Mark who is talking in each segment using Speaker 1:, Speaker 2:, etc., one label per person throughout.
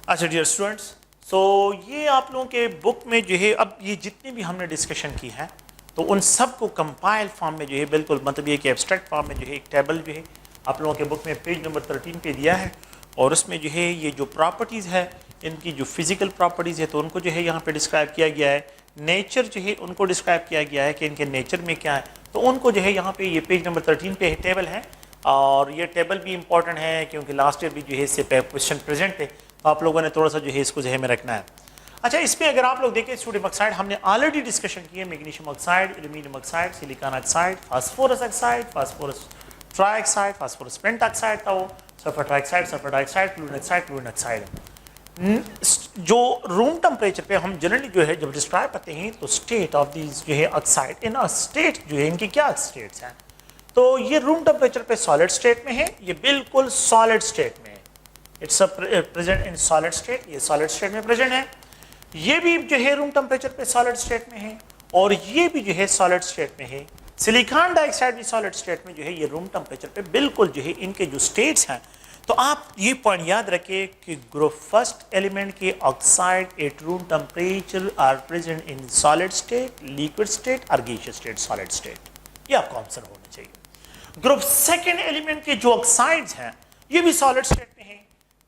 Speaker 1: अच्छा dear students, सो ये आप लोगों के बुक में जो है, अब ये जितनी भी हमने डिस्कशन की है तो उन सब को कंपाइल फॉर्म में जो है, बिल्कुल मतलब ये कि एब्स्ट्रैक्ट फॉर्म में जो है एक टेबल जो है आप लोगों के बुक में पेज नंबर 13 पे दिया है। और उसमें जो है ये जो प्रॉपर्टीज़ है, इनकी जो फिजिकल प्रॉपर्टीज़ है तो उनको जो है यहाँ पे डिस्क्राइब किया गया है। नेचर जो है उनको डिस्क्राइब किया गया है कि इनके नेचर में क्या है, तो उनको जो है यहाँ पे ये पेज नंबर 13 पे टेबल है। और ये टेबल भी इंपॉर्टेंट है क्योंकि लास्ट ईयर भी जो है इससे क्वेश्चन प्रेजेंट है, तो आप लोगों ने थोड़ा सा जो है इसको जहन में रखना है। अच्छा, इसमें अगर आप लोग देखें सोडियम ऑक्साइड हमने ऑलरेडी डिस्कशन की है, magnesium oxide, aluminium oxide, silicon oxide, phosphorus oxide, phosphorus trioxide, phosphorus pentoxide था वो, sulphur trioxide, sulphur dioxide, chlorine oxide, chlorine oxide. जो रूम टेम्परेचर पे हम जनरली जो है जब डिस्क्राइब करते हैं तो स्टेट ऑफ दीज जो है ऑक्साइड इन अ स्टेट जो है, इनकी क्या स्टेट्स हैं, तो ये रूम टेम्परेचर पे सॉलिड स्टेट में है, ये बिल्कुल सॉलिड स्टेट में है, it's present in solid state, ये सॉलिड स्टेट में प्रेजेंट है। ये भी जो है रूम टेम्परेचर पे सॉलिड स्टेट में है और ये भी जो है सॉलिड स्टेट में है। सिलिकॉन डाइऑक्साइड भी सॉलिड स्टेट में जो है, ये रूम टेम्परेचर पे बिल्कुल जो है इनके जो स्टेट्स हैं। तो आप ये पॉइंट याद रखें कि ग्रुप फर्स्ट एलिमेंट के oxide at room temperature are present in solid state, liquid state और गैसियस स्टेट, सॉलिड स्टेट, ये आपको आंसर होना चाहिए। ग्रुप सेकेंड एलिमेंट के जो ऑक्साइड्स हैं ये भी सॉलिड स्टेट में है।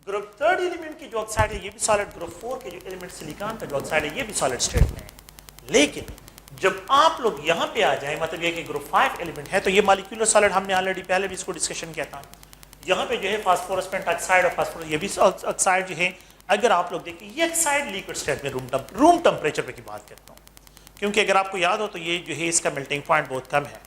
Speaker 1: ग्रुप थर्ड एलिमेंट की जो ऑक्साइड है ये भी सॉलिड, ग्रुप फोर के जो एलिमेंट सिलिकॉन का जो ऑक्साइड है ये भी सॉलिड स्टेट में है। लेकिन जब आप लोग यहाँ पे आ जाए, मतलब ये कि ग्रुप फाइव एलिमेंट है, तो ये मॉलिक्यूलर सॉलिड हमने ऑलरेडी पहले भी इसको डिस्कशन किया था। यहाँ पे जो है फास्फोरस पेंटऑक्साइड और फास्फोरस, ये भी ऑक्साइड जो है, अगर आप लोग देखें ये ऑक्साइड लिक्विड स्टेट में रूम टेम्परेचर पे की बात करता हूँ, क्योंकि अगर आपको याद हो तो ये जो है इसका मेल्टिंग पॉइंट बहुत कम है,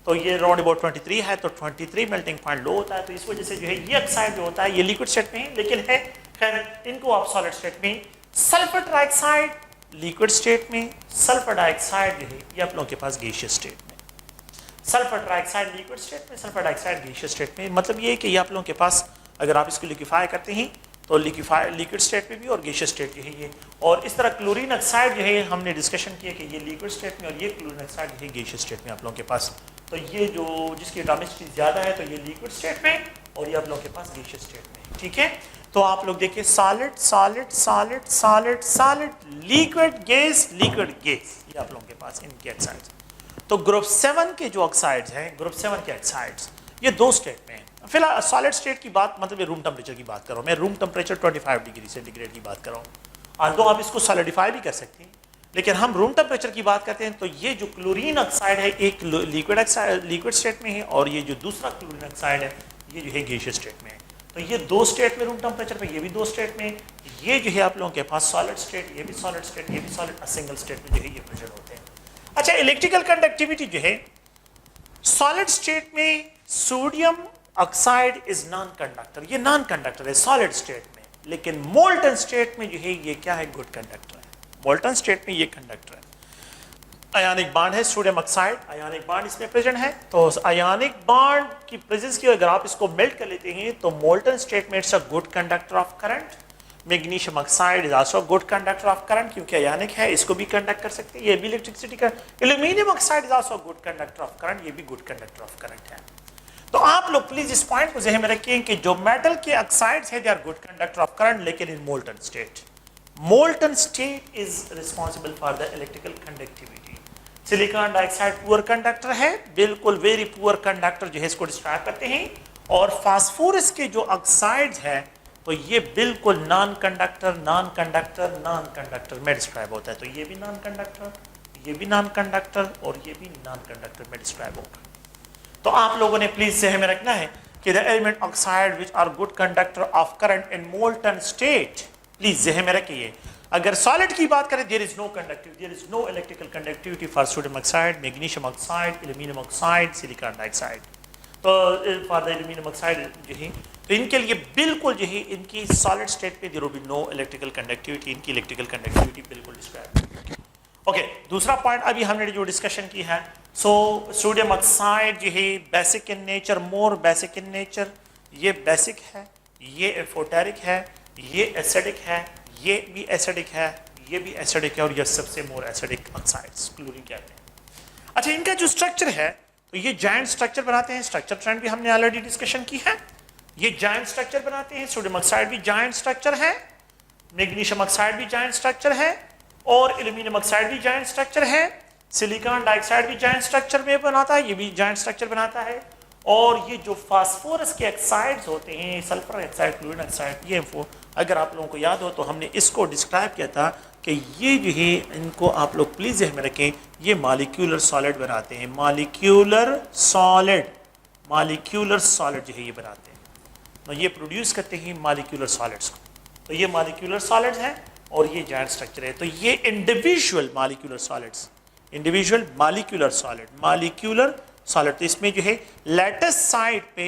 Speaker 1: तो ये अराउंड अबाउट 23 है, तो 23 मेल्टिंग पॉइंट लो होता है, तो इस वजह से जो है ये ऑक्साइड जो होता है ये लिक्विड स्टेट में है, लेकिन है खैर इनको आप सॉलिड स्टेट में। सल्फर ट्राइऑक्साइड लिक्विड स्टेट में, सल्फर डाइऑक्साइड जो है ये आप लोगों के पास गैसियस स्टेट में। सल्फर ट्राइऑक्साइड लिक्विड स्टेट में, सल्फर डाइऑक्साइड गैसियस स्टेट में, मतलब ये है कि ये आप लोगों के पास अगर आप इसको लिक्विफाई करते हैं तो लिक्विड स्टेट में भी और गैसियस स्टेट जो है ये। और इस तरह क्लोरीन ऑक्साइड जो है हमने डिस्कशन किया कि ये लिक्विड स्टेट में और ये क्लोरीन ऑक्साइड जो है गैसियस स्टेट में आप लोगों के पास। तो ये जो जिसकी एटॉमिसिटी ज़्यादा है तो ये लिक्विड स्टेट में और ये आप लोगों के पास गैसियस स्टेट में, ठीक है। तो आप लोग देखिए solid solid solid solid solid, liquid gas, liquid gas, ये आप लोगों के पास इनके ऑक्साइड्स। तो ग्रुप 7 के जो ऑक्साइड्स हैं, ग्रुप 7 के ऑक्साइड्स ये दो स्टेट में हैं। फिलहाल सॉलिड स्टेट की बात, मतलब रूम टेम्परेचर की बात कर रहा हूँ मैं, रूम टेम्परेचर 25 डिग्री सेंटीग्रेड की बात कर रहा हूँ। तो आप इसको सॉलिडिफाई भी कर सकते हैं, लेकिन हम रूम टेम्परेचर की बात करते हैं तो ये जो क्लोरीन ऑक्साइड है एक लिक्विड स्टेट में है और ये जो दूसरा क्लोरीन ऑक्साइड है ये जो है गैसियस स्टेट में है। तो ये दो स्टेट में रूम टेम्परेचर पे, ये भी दो स्टेट में, ये जो है आप लोगों के पास सॉलिड स्टेट, ये भी सॉलिड स्टेट, ये भी सॉलिड, सिंगल स्टेट में जो है ये प्रेजेंट होते हैं। अच्छा, इलेक्ट्रिकल कंडक्टिविटी जो है सॉलिड स्टेट में sodium oxide is non conductor, ये नॉन कंडक्टर है सॉलिड स्टेट में, लेकिन मोल्टन स्टेट में जो है ये क्या है, गुड कंडक्टर है। मोल्टन स्टेट में ये कंडक्टर है। आयनिक बॉन्ड है सोडियम ऑक्साइड, आयनिक बॉन्ड इसमें प्रेजेंट है, तो आयनिक बॉन्ड की प्रेजेंस की अगर आप इसको मेल्ट कर लेते हैं तो मोल्टन स्टेट में it's a good conductor of current. Magnesium oxide is also good conductor of current क्योंकि आयनिक है, इसको भी कंडक्ट कर सकते हैं, ये भी इलेक्ट्रिसिटी का। Aluminium oxide is also good conductor of current, ये भी गुड कंडक्टर ऑफ करंट है। तो आप लोग प्लीज इस पॉइंट को ज़हन में रखें कि जो मेटल के ऑक्साइड्स है they are good conductor of current, लेकिन in molten state, molten state is responsible for the electrical conductivity. Silicon dioxide poor conductor है, बिल्कुल वेरी पुअर कंडक्टर जो है इसको डिस्क्राइब करते हैं। और फास्फोरस के जो ऑक्साइड्स है तो ये बिल्कुल non conductor, non conductor, non conductor में डिस्क्राइब होता है। तो ये भी नॉन कंडक्टर, ये भी नॉन कंडक्टर और ये भी नॉन कंडक्टर में डिस्क्राइब होगा। तो आप लोगों ने प्लीज ध्यान में रखना है कि the element oxide which are good conductor of current in molten state, please ध्यान में रखिए। अगर सॉलिड की बात करें there is no conductivity, there is no electrical conductivity for sodium oxide, magnesium oxide, aluminium oxide, silicon dioxide. तो for the aluminium oxide जो है तो इनके लिए बिल्कुल जो है इनकी सॉलिड स्टेट पे there will be no electrical conductivity, इनकी इलेक्ट्रिकल कंडक्टिविटी बिल्कुल डिस्क्राइब। ओके, दूसरा पॉइंट अभी हमने जो डिस्कशन की है, सो सोडियम ऑक्साइड जो है basic in nature, more basic in nature, ये बेसिक है, ये एफोटेरिक है, ये एसिडिक है, ये भी एसिडिक है, ये भी एसिडिक है और ये सबसे मोर एसिडिक ऑक्साइड्स क्लोरीन कहते हैं। अच्छा, इनका जो स्ट्रक्चर है तो ये जायंट स्ट्रक्चर बनाते हैं, स्ट्रक्चर ट्रेंड भी हमने ऑलरेडी डिस्कशन की है, ये जायंट स्ट्रक्चर बनाते हैं। सोडियम ऑक्साइड भी जायंट स्ट्रक्चर है, मैग्नीशियम ऑक्साइड भी जॉइंट स्ट्रक्चर है और एल्यूमिनियम ऑक्साइड भी जॉइंट स्ट्रक्चर है। सिलिकॉन डाइऑक्साइड भी जॉइंट स्ट्रक्चर में बनाता है, ये भी जॉइंट स्ट्रक्चर बनाता है। और ये जो फास्फोरस के ऑक्साइड्स होते हैं, सल्फर ऑक्साइड, क्लोरीन ऑक्साइड, ये अगर आप लोगों को याद हो तो हमने इसको डिस्क्राइब किया था कि ये जो है इनको आप लोग प्लीज ध्यान में रखें, ये मॉलिक्यूलर सॉलिड बनाते हैं। मॉलिक्यूलर सॉलिड जो है ये बनाते हैं, तो ये प्रोड्यूस करते हैं मॉलिक्यूलर सॉलिड्स को। तो ये मॉलिक्यूलर सॉलिड्स हैं और ये जॉइंट स्ट्रक्चर है। तो ये इंडिविजुअल मॉलिक्यूलर सॉलिड, तो इसमें जो है लेटस साइड पे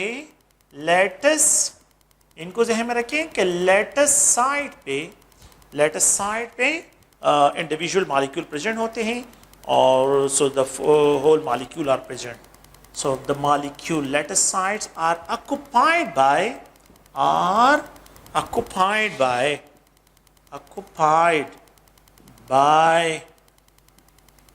Speaker 1: इनको ज़हन में रखें कि लेटस साइड पे इंडिविजुअल मॉलिक्यूल प्रेजेंट होते हैं और so the whole molecule are present. So the molecule lattice sides are occupied by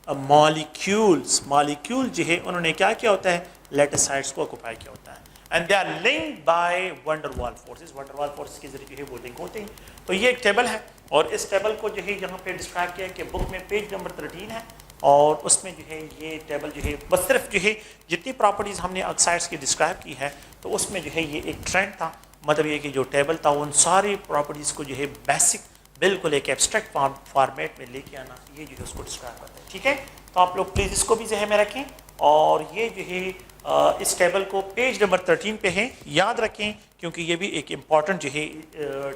Speaker 1: molecules. Molecule जो है उन्होंने क्या किया होता है, लेटस साइड्स को ऑक्यूपाई किया होता है and they are linked by van der Waals forces. Van der Waals forces के जरिए जो है वो लिंक होते हैं। तो ये एक टेबल है और इस टेबल को जो है यहाँ पे डिस्क्राइब किया है कि बुक में पेज नंबर 13 है और उसमें जो है ये टेबल जो है बस सिर्फ जो है जितनी प्रॉपर्टीज़ हमने ऑक्साइड्स की डिस्क्राइब की है तो उसमें जो है ये एक ट्रेंड था, मतलब ये कि जो टेबल था उन सारी प्रॉपर्टीज़ को जो है बेसिक बिल्कुल एक एब्स्ट्रैक्ट फॉर्मेट में लेके आना, ये जो है उसको डिस्क्राइब करता है। ठीक है, तो आप लोग प्लीज़ इसको भी ज़हन में रखें और ये जो है इस टेबल को पेज नंबर 13 पे है, याद रखें क्योंकि ये भी एक इम्पॉर्टेंट जो है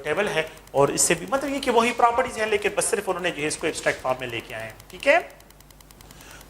Speaker 1: टेबल है और इससे भी मतलब ये कि वही प्रॉपर्टीज़ हैं लेकिन बस सिर्फ उन्होंने जो है इसको एब्स्ट्रैक्ट फॉर्म में लेके आए हैं। ठीक है,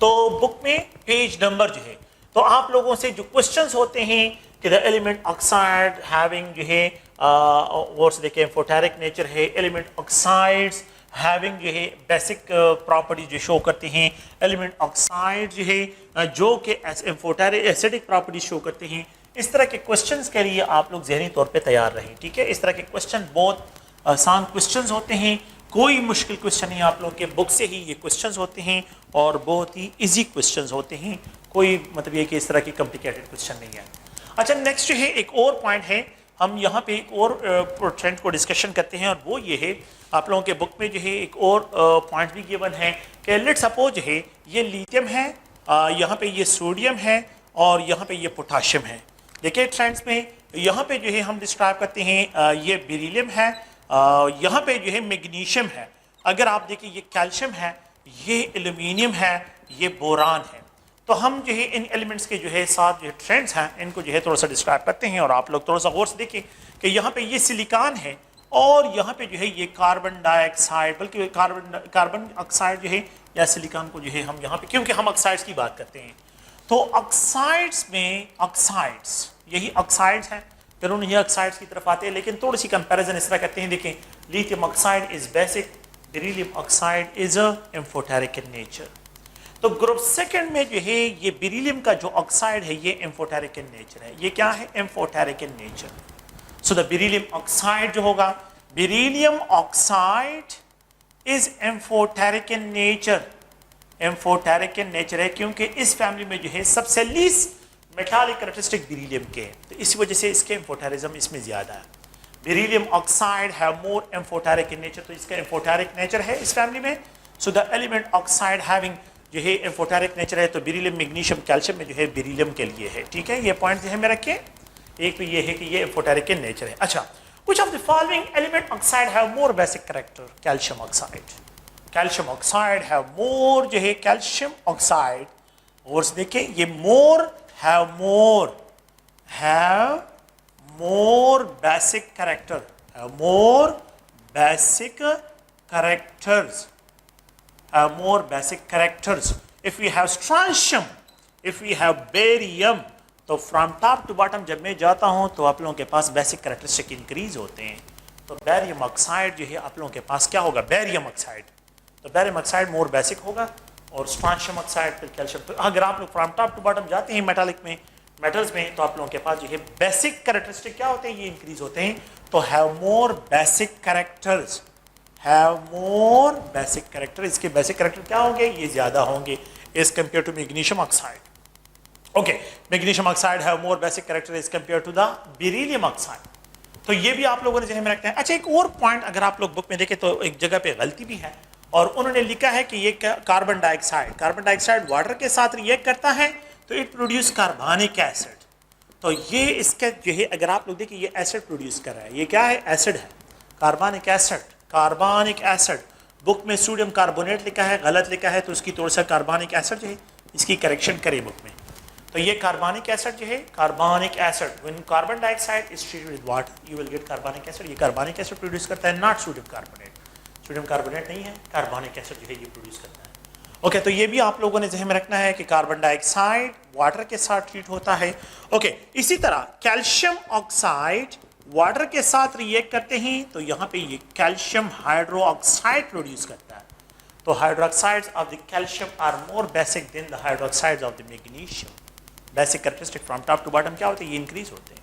Speaker 1: तो बुक में पेज नंबर जो है, तो आप लोगों से जो क्वेश्चंस होते हैं कि द एलिमेंट ऑक्साइड हैविंग जो है और से देखें एम्फोटेरिक नेचर है, एलिमेंट ऑक्साइड्स हैविंग जो है बेसिक प्रॉपर्टी जो शो करते हैं, एलिमेंट ऑक्साइड जो है जो कि एम्फोटेरिक एसिडिक प्रॉपर्टी शो करते हैं। इस तरह के क्वेश्चंस के लिए आप लोग ज़हनी तौर पे तैयार रहें। ठीक है, इस तरह के क्वेश्चन बहुत आसान क्वेश्चंस होते हैं, कोई मुश्किल क्वेश्चन नहीं, आप लोगों के बुक से ही ये क्वेश्चंस होते हैं और बहुत ही इजी क्वेश्चंस होते हैं, कोई मतलब ये कि इस तरह की कॉम्प्लिकेटेड क्वेश्चन नहीं है। अच्छा, नेक्स्ट जो है एक और पॉइंट है, हम यहाँ पे एक और ट्रेंड को डिस्कशन करते हैं और वो ये है, आप लोगों के बुक में जो है एक और पॉइंट भी गिवन है कि लेट सपोज है ये लिथियम है, यहाँ पे ये सोडियम है और यहाँ पे ये पोटाशियम है। देखिए ट्रेंड्स में यहाँ पे जो है हम डिस्क्राइब करते हैं ये बेरिलियम है, यहाँ पे जो है मैग्नीशियम है, अगर आप देखिए ये कैल्शियम है, ये एल्यूमिनियम है, ये बोरान है। तो हम जो है इन एलिमेंट्स के जो है साथ जो ट्रेंड्स हैं इनको जो है थोड़ा सा डिस्क्राइब करते हैं और आप लोग थोड़ा सा गौर से देखिए कि यहाँ पे ये सिलिकॉन है और यहाँ पे जो है ये कार्बन डाइऑक्साइड, बल्कि कार्बन ऑक्साइड जो है या सिलिकॉन को जो है हम यहाँ पे, क्योंकि हम ऑक्साइड्स की बात करते हैं तो ऑक्साइड्स में ऑक्साइड्स यही ऑक्साइड्स हैं, फिर उन्हीं ऑक्साइड्स की तरफ आते हैं, लेकिन थोड़ी सी कंपैरिजन इस तरह करते हैं। देखें, lithium oxide is basic, beryllium oxide is amphoteric in nature. तो ग्रुप सेकंड में जो है ये बेरिलियम का जो ऑक्साइड है ये एम्फोटेरिक इन नेचर है। ये क्या है? Amphoteric in nature. So the beryllium oxide जो होगा, beryllium oxide is amphoteric in nature, amphoteric in nature है क्योंकि इस फैमिली में जो है सबसे लीस्ट मेटालिक कैरेक्टरिस्टिक बेरिलियम के हैं, तो इसी वजह से इसके एम्फोटेरिज्म इसमें ज्यादा है। Beryllium oxide have more amphoteric in nature, तो इसका एम्फोटेरिक नेचर है इस फैमिली में। So the element oxide having जो है एम्फोटेरिक नेचर है, तो बेरिलियम मैग्नीशियम कैल्शियम में जो है बेरिलियम के लिए है। ठीक है, ये पॉइंट ध्यान में रखिए, एक तो ये है कि ये एम्फोटेरिक इन नेचर है। अच्छा, which of the following element oxide have more basic character? Calcium oxide, calcium oxide have मोर जो है कैल्शियम ऑक्साइड, और देखिए ये मोर have more basic character, have more basic characters, have more basic characters. If we have strontium, if we have barium, तो from top to bottom जब मैं जाता हूँ तो आप लोगों के पास बेसिक कैरेक्टरिस्टिक इंक्रीज होते हैं। तो बैरियम ऑक्साइड जो है आप लोगों के पास क्या होगा? बैरियम ऑक्साइड, तो बैरियम ऑक्साइड मोर बेसिक होगा और स्ट्रॉन्शियम ऑक्साइड फिर कैल्शियम। तो अगर आप लोग फ्रॉम टॉप टू बॉटम जाते हैं मेटालिक में, मेटल्स में, तो आप लोगों के पास जो है बेसिक कैरेक्टरिस्टिक क्या होते हैं? ये इंक्रीज होते हैं। तो have more basic characters, have more basic character, इसके बेसिक कैरेक्टर क्या होंगे? ये ज्यादा होंगे as compare to magnesium oxide. Okay, magnesium oxide have more basic character as compare to the beryllium oxide. तो ये भी आप लोगों ने जहन में रखना है। अच्छा, एक और पॉइंट अगर आप लोग बुक में देखें तो एक जगह पे गलती भी है, और उन्होंने लिखा है कि ये कार्बन डाइऑक्साइड वाटर के साथ रिएक्ट करता है तो इट प्रोड्यूस कार्बनिक एसिड। तो ये इसका जो है अगर आप लोग देखिए ये एसिड प्रोड्यूस कर रहा है, ये क्या है, एसिड है, कार्बनिक एसिड। बुक में सोडियम कार्बोनेट लिखा है, गलत लिखा है, तो उसकी थोड़ा सा कार्बनिक एसिड जो है इसकी करेक्शन करें बुक में। तो ये कार्बनिक एसिड जो है, कार्बनिक acid, when carbon dioxide is treated with water you will get कार्बनिक एसिड। ये कार्बनिक एसिड प्रोड्यूस करता है, not sodium carbonate. Sodium carbonate नहीं है, कार्बनिक एसिड जो है ये प्रोड्यूस करता है। ओके, तो ये भी आप लोगों ने ज़हन में रखना है कि कार्बन डाइऑक्साइड वाटर के साथ ट्रीट होता है। ओके, इसी तरह कैल्शियम ऑक्साइड वाटर के साथ रिएक्ट करते हैं तो यहाँ पे ये कैल्शियम हाइड्रोक्साइड प्रोड्यूस करता है। तो hydroxides of the calcium are more basic than the hydroxides of the magnesium. Basic characteristic from top to bottom क्या होते हैं, ये इंक्रीज होते हैं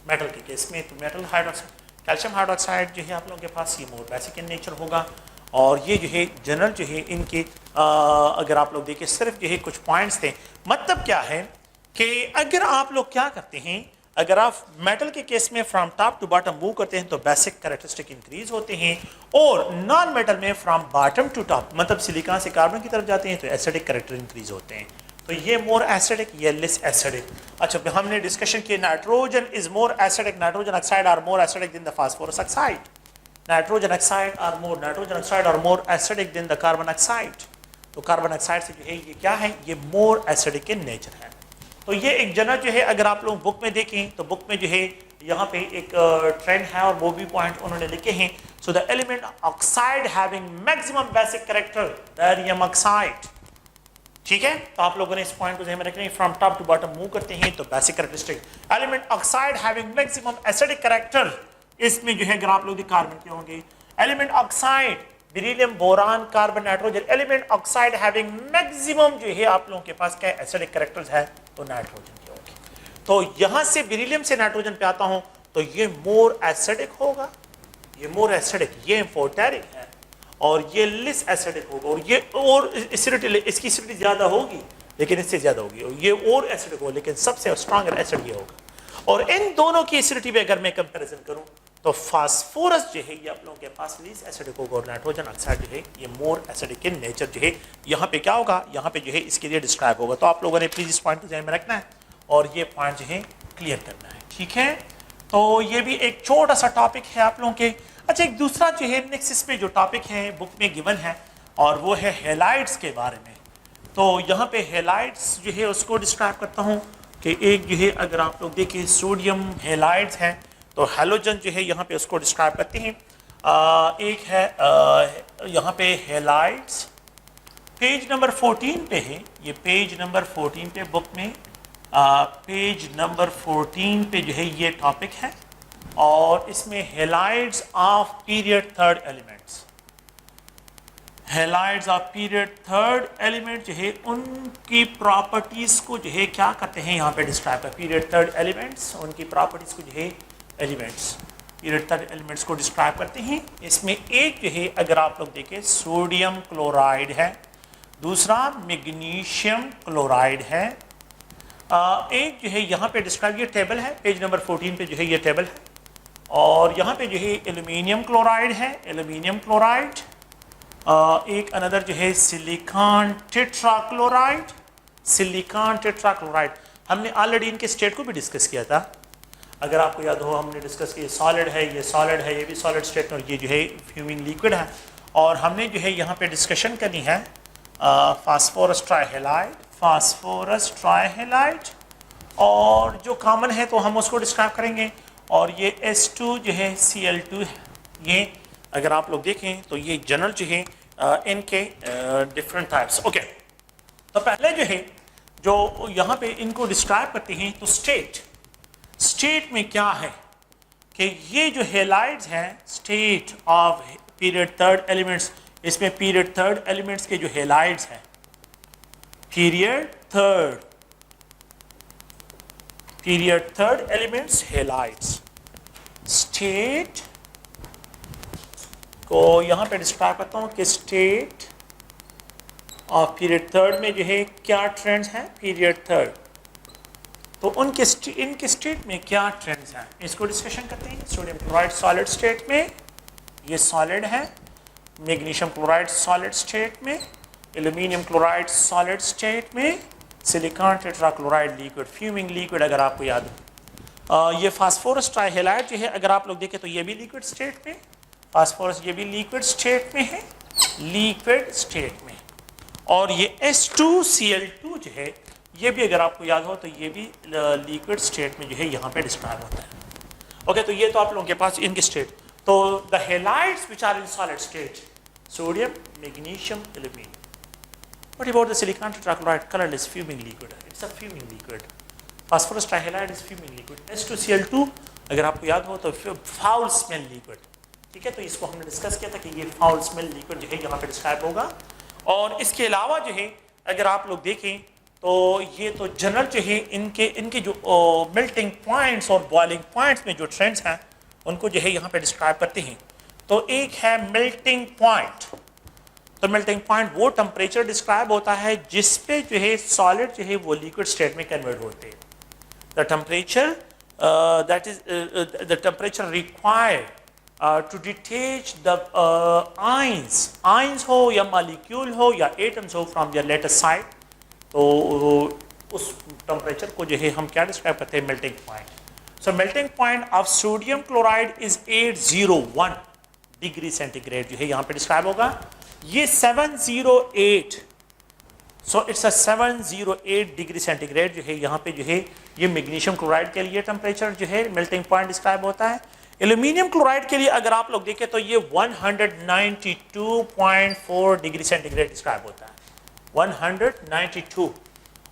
Speaker 1: मेटल के केस में। तो मेटल हाइड्रोक्साइड, कैल्शियम हाइड्रोक्साइड जो है आप लोगों के पास ये मोर बेसिक इन नेचर होगा। और ये जो है जनरल जो है इनके अगर आप लोग देखें सिर्फ जो है कुछ पॉइंट्स थे। मतलब क्या है कि अगर आप लोग क्या करते हैं, अगर आप मेटल के केस में from top to bottom move करते हैं तो बेसिक कैरेक्टरिस्टिक इंक्रीज होते हैं, और नॉन मेटल में फ्रॉम बॉटम टू टॉप मतलब सिलिकॉन से कार्बन की तरफ जाते हैं तो एसिडिक कैरेक्टर इंक्रीज होते हैं। तो ये मोर एसिडिक, ये लेस एसिडिक। अच्छा, हमने डिस्कशन की nitrogen is more acidic, nitrogen oxide are more acidic than the phosphorus oxide. Nitrogen oxide are more acidic than the carbon oxide. तो कार्बन ऑक्साइड से जो है ये क्या है, ये मोर एसिडिक इन नेचर है। तो ये एक जनरल जो है अगर आप लोग बुक में देखें तो बुक में जो है यहाँ पे एक ट्रेंड है और वो भी पॉइंट उन्होंने लिखे हैं। So the element oxide having maximum basic character barium oxide. ठीक है, तो आप लोगों ने इस पॉइंट को ध्यान में रखना है। From top to bottom move करते हैं तो basic characteristic element oxide having maximum acidic character, इसमें जो है अगर आप लोग कार्बन के होंगे element oxide, beryllium, boron, carbon, nitrogen. Element oxide having maximum जो है आप लोगों के पास क्या एसिडिक कैरेक्टर्स है तो नाइट्रोजन के होंगे। तो यहां से बेरिलियम से नाइट्रोजन पे आता हूं तो ये मोर एसिडिक होगा, ये मोर एसिडिक, ये इम्फोटेरिक है, और ये लेस एसिडिक होगा, और ये और एसिडिटी, इसकी एसिडिटी ज्यादा होगी लेकिन इससे ज्यादा होगी, और ये और एसिडिक होगा लेकिन सबसे स्ट्रॉन्गर एसिड ये होगा। और इन दोनों की एसिडिटी पे अगर मैं कंपैरिजन करूं तो फास्फोरस जो है ये आप लोगों के पास लीस एसिडिक होगा, और नाइट्रोजन ऑक्साइड जो है ये मोर एसिडिक इन नेचर जो है यहाँ पे क्या होगा, यहाँ पे जो है इसके लिए डिस्क्राइब होगा। तो आप लोगों ने प्लीज इस पॉइंट को ध्यान में रखना है और ये पॉइंट जो है क्लियर करना है। ठीक है, तो ये भी एक छोटा सा टॉपिक है आप लोगों के। अच्छा, एक दूसरा जो है नेक्स्ट इस पे जो टॉपिक है बुक में गिवन है और वो है हेलाइड्स के बारे में। तो यहाँ पे हेलाइड्स जो है उसको डिस्क्राइब करता हूँ कि एक जो है अगर आप लोग देखिए सोडियम हेलाइड्स है तो हेलोजन जो है यहाँ पे उसको डिस्क्राइब करते हैं। एक है यहाँ पे हेलाइड्स पेज नंबर 14 पे है, ये पेज नंबर 14 पे बुक में पेज नंबर 14 पे जो है ये टॉपिक है, और इसमें halides of period third elements, halides of period third element जो है उनकी प्रॉपर्टीज को जो है क्या करते हैं यहाँ पे डिस्क्राइब कर, पीरियड थर्ड एलिमेंट्स उनकी प्रॉपर्टीज को जो है एलिमेंट्स पीरियड थर्ड एलिमेंट्स को डिस्क्राइब करते हैं। इसमें एक जो है अगर आप लोग देखें सोडियम क्लोराइड है, दूसरा मैग्नीशियम क्लोराइड है, एक जो है यहाँ पे डिस्क्राइब, ये टेबल है पेज नंबर 14 पे जो है ये टेबल है, और यहाँ पे जो है एल्यूमिनियम क्लोराइड है, एल्यूमिनियम क्लोराइड, एक अनदर जो है सिलिकॉन टेट्राक्लोराइड, सिलिकॉन टेट्राक्लोराइड। हमने ऑलरेडी इनके स्टेट को भी डिस्कस किया था, अगर आपको याद हो हमने डिस्कस किया सॉलिड है, ये सॉलिड है, ये भी सॉलिड स्टेट में, और ये जो है फ्यूमिंग लिक्विड है। और हमने जो है यहाँ पे डिस्कशन करनी है फास्फोरस ट्राइहेलाइड, फास्फोरस ट्राइहेलाइड, और जो कॉमन है तो हम उसको डिस्क्राइब करेंगे। और ये H2 जो है Cl2 है, ये अगर आप लोग देखें तो ये जनरल जो है इनके डिफरेंट टाइप्स। ओके, तो पहले जो है जो यहाँ पे इनको डिस्क्राइब करते हैं तो स्टेट में क्या है कि ये जो हेलाइड्स हैं state of period third elements, इसमें पीरियड थर्ड एलिमेंट्स के जो हेलाइड्स हैं, period third elements halides, state को यहां पे डिस्क्राइब करता हूं कि स्टेट ऑफ पीरियड थर्ड में जो है क्या ट्रेंड्स हैं, पीरियड थर्ड। तो इनके स्टेट में क्या ट्रेंड्स हैं, इसको डिस्कशन करते हैं। सोडियम क्लोराइड सॉलिड स्टेट में, ये सॉलिड है। मैग्नीशियम क्लोराइड सॉलिड स्टेट में, एल्यूमिनियम क्लोराइड सॉलिड स्टेट में, silicon tetrachloride liquid, fuming liquid अगर आपको याद हो। ये फास्फोरस ट्राइहेलाइड जो है अगर आप लोग देखें तो ये भी लिक्विड स्टेट में, फास्फोरस ये भी लिक्विड स्टेट में है, लिक्विड स्टेट में। और ये H2Cl2 जो है ये भी अगर आपको याद हो तो ये भी लिक्विड स्टेट में जो है यहाँ पे डिस्क्राइब होता है। ओके, तो ये तो आप लोगों के पास इनके स्टेट। तो the halides which are in solid state, sodium, magnesium, aluminium. What about the silicon tetrachloride, colourless fuming liquid, it's a fuming liquid. Phosphorus trihalide is fuming liquid. H2Cl2 अगर आपको याद हो तो फाउल स्मेल लिक्विड, ठीक है। तो इसको हमने डिस्कस किया था कि ये फाउल स्मेल लिक्विड जो है यहाँ पे डिस्क्राइब होगा। और इसके अलावा जो है अगर आप लोग देखें तो ये तो जनरल जो है इनके जो मेल्टिंग पॉइंट्स और बॉइलिंग पॉइंट्स में जो ट्रेंड्स हैं उनको जो है यहाँ पे डिस्क्राइब करते हैं। तो एक है मेल्टिंग पॉइंट। तो मेल्टिंग पॉइंट वो टेम्परेचर डिस्क्राइब होता है जिस पे जो है सॉलिड जो है वो लिक्विड स्टेट में कन्वर्ट होते हैं। The temperature that is the temperature required to detach the ions हो या मॉलिक्यूल हो या एटम्स हो फ्रॉम देयर लेटेस्ट साइड। तो उस टेम्परेचर को जो है हम क्या डिस्क्राइब करते हैं, melting point. So melting point of sodium chloride is 801 degree centigrade जो है यहाँ पे डिस्क्राइब होगा। ये 708, so it's a 708 degree centigrade जो है यहाँ पे जो है ये मैग्नीशियम क्लोराइड के लिए टेम्परेचर जो है मेल्टिंग पॉइंट डिस्क्राइब होता है। एल्यूमिनियम क्लोराइड के लिए अगर आप लोग देखें तो ये 192.4 डिग्री सेंटीग्रेड डिस्क्राइब होता है, 192।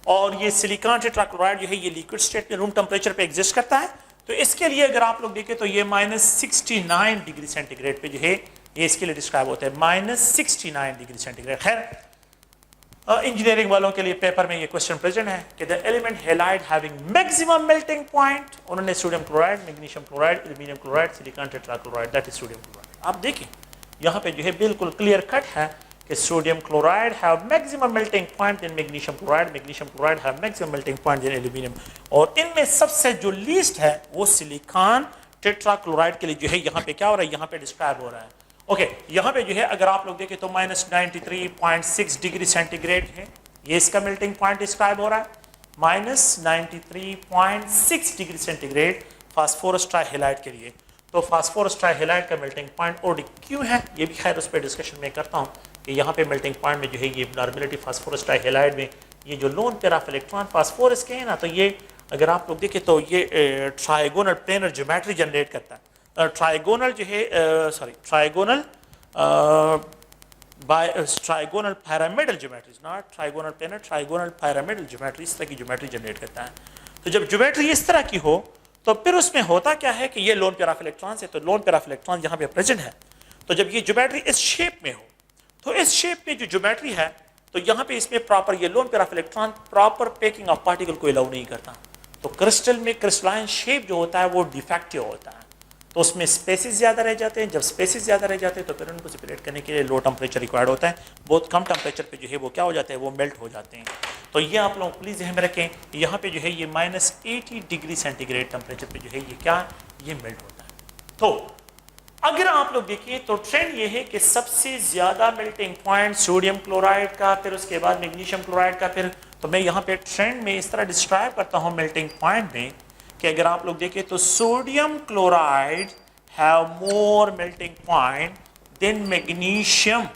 Speaker 1: और ये सिलिकॉन टेट्राक्लोराइड जो है ये लिक्विड स्टेट में रूम टेम्परेचर पे एग्जिस्ट करता है। तो इसके लिए अगर आप लोग देखें तो ये -69 डिग्री सेंटीग्रेड पे जो है ये इसके लिए डिस्क्राइब होता है, -69 डिग्री सेंटीग्रेड। खैर इंजीनियरिंग वालों के लिए पेपर में ये क्वेश्चन प्रेजेंट है कि the element halide having maximum melting point, उन्होंने sodium chloride, magnesium chloride, aluminium chloride, silicon tetrachloride, that is sodium chloride. आप देखिए यहाँ पे जो है बिल्कुल क्लियर कट है कि sodium chloride have maximum melting point in magnesium chloride, magnesium chloride have maximum melting point in aluminium. और इनमें सबसे जो लीस्ट है वो सिलिकॉन टेट्राक्लोराइड के लिए जो है यहाँ पे क्या हो रहा है, यहाँ पे डिस्क्राइब हो रहा है। ओके, यहाँ पे जो है अगर आप लोग देखें तो -93.6 डिग्री सेंटीग्रेड है, ये इसका मेल्टिंग पॉइंट डिस्क्राइब हो रहा है। -93.6 डिग्री सेंटीग्रेड फास्फोरस ट्राइहेलाइड के लिए। तो फास्फोरस ट्राइहेलाइड का मेल्टिंग पॉइंट OD क्यों है, ये भी खैर उस पर डिस्कशन में करता हूँ कि यहाँ पे मेल्टिंग पॉइंट में जो है ये नॉर्मेलिटी फास्फोरस ट्राइहेलाइड में ये जो loan pair of electron phosphorus के हैं ना, तो ये अगर आप लोग देखें तो ये ट्राइगोनल प्लेनर ज्योमेट्री जनरेट करता है। ट्राइगोनल जो है trigonal pyramidal geometry, not trigonal planar, trigonal pyramidal geometry, इस तरह की ज्योमेट्री जनरेट करता है। तो जब ज्योमेट्री इस तरह की हो तो फिर उसमें होता क्या है कि ये लोन पेयर ऑफ इलेक्ट्रॉन्स है, तो लोन पेयर ऑफ इलेक्ट्रॉन यहाँ पे प्रेजेंट है। तो जब ये ज्योमेट्री इस शेप में हो तो इस शेप में जो ज्योमेट्री है तो यहाँ पे इसमें प्रॉपर ये loan pair of electron proper packing of particle को अलाउ नहीं करता। तो क्रिस्टल में क्रिस्टलाइन शेप जो होता है वो डिफेक्टिव होता है, तो उसमें स्पेसेस ज़्यादा रह जाते हैं। जब स्पेसेस ज़्यादा रह जाते हैं तो फिर उनको सेपरेट करने के लिए लो टेम्परेचर रिक्वायर्ड होता है। बहुत कम टेम्परेचर पे जो है वो क्या हो जाते हैं, वो मेल्ट हो जाते हैं। तो ये आप लोग प्लीज़ ध्यान में रखें, यहाँ पे जो है ये -80 डिग्री सेंटीग्रेड टेम्परेचर पे जो है ये क्या, ये मेल्ट होता है। तो अगर आप लोग देखिए तो ट्रेंड ये है कि सबसे ज़्यादा मेल्टिंग पॉइंट सोडियम क्लोराइड का, फिर उसके बाद मैग्नीशियम क्लोराइड का। फिर तो मैं यहाँ पे ट्रेंड में इस तरह डिस्क्राइब करता हूँ मेल्टिंग पॉइंट में कि अगर आप लोग देखें तो sodium chloride have more melting point than magnesium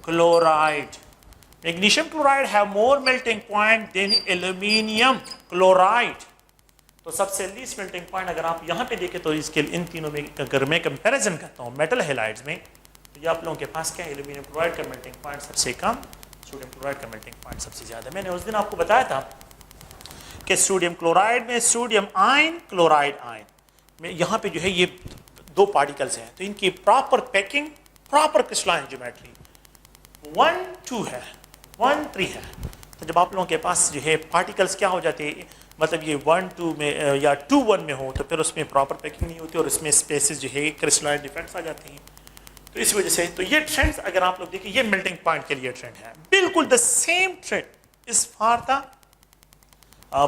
Speaker 1: chloride. Magnesium chloride have more melting point than aluminium chloride. तो सबसे लीस्ट मेल्टिंग पॉइंट अगर आप यहाँ पे देखें तो इसके इन तीनों में अगर मैं कंपैरिजन करता हूँ मेटल हैलाइड्स में, तो ये आप लोगों के पास क्या है, एल्यूमिनियम क्लोराइड का मेल्टिंग पॉइंट सबसे कम, सोडियम क्लोराइड का मेल्टिंग पॉइंट सबसे ज़्यादा। मैंने उस दिन आपको बताया था कि सोडियम क्लोराइड में सोडियम आयन, क्लोराइड आयन में यहाँ पे जो है ये दो पार्टिकल्स हैं, तो इनकी proper packing, proper crystalline geometry 1 2 है, 1 3 है। तो जब आप लोगों के पास जो है पार्टिकल्स क्या हो जाते हैं, मतलब ये 1 2 में या 2 1 में हो तो फिर उसमें प्रॉपर पैकिंग नहीं होती और इसमें स्पेसेस जो है क्रिस्टलाइन डिफेक्ट्स आ जाती हैं। तो इस वजह से तो ये ट्रेंड्स अगर आप लोग देखिए ये मेल्टिंग पॉइंट के लिए ट्रेंड है, बिल्कुल द सेम ट्रेंड इस फॉर द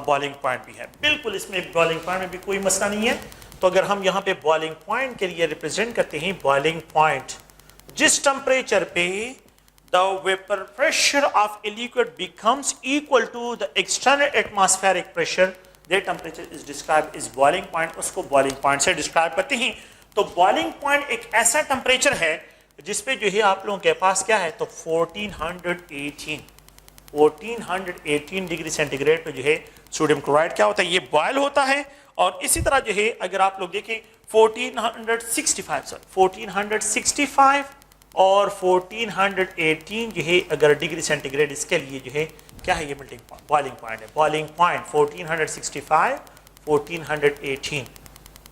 Speaker 1: बॉइलिंग पॉइंट भी है। बिल्कुल इसमें बॉइलिंग पॉइंट में भी कोई मसला नहीं है। तो अगर हम यहाँ पे बॉइलिंग पॉइंट के लिए रिप्रेजेंट करते हैं बॉइलिंग पॉइंट, जिस टेम्परेचर पे the vapour pressure of a liquid becomes equal to the external atmospheric pressure, that temperature is described as boiling point, उसको बॉइलिंग पॉइंट से डिस्क्राइब करते हैं। तो बॉइलिंग पॉइंट एक ऐसा टेम्परेचर है जिसपे जो है आप लोगों के पास क्या है, तो 1418 डिग्री सेंटीग्रेड पे जो है सोडियम क्लोराइड क्या होता है, ये बॉयल होता है। और इसी तरह जो है अगर आप लोग देखें 1465 और 1418 जो है अगर डिग्री सेंटीग्रेड, इसके लिए जो है क्या है, ये मेल्टिंग बॉइलिंग पॉइंट है। Boiling point 1465 1418।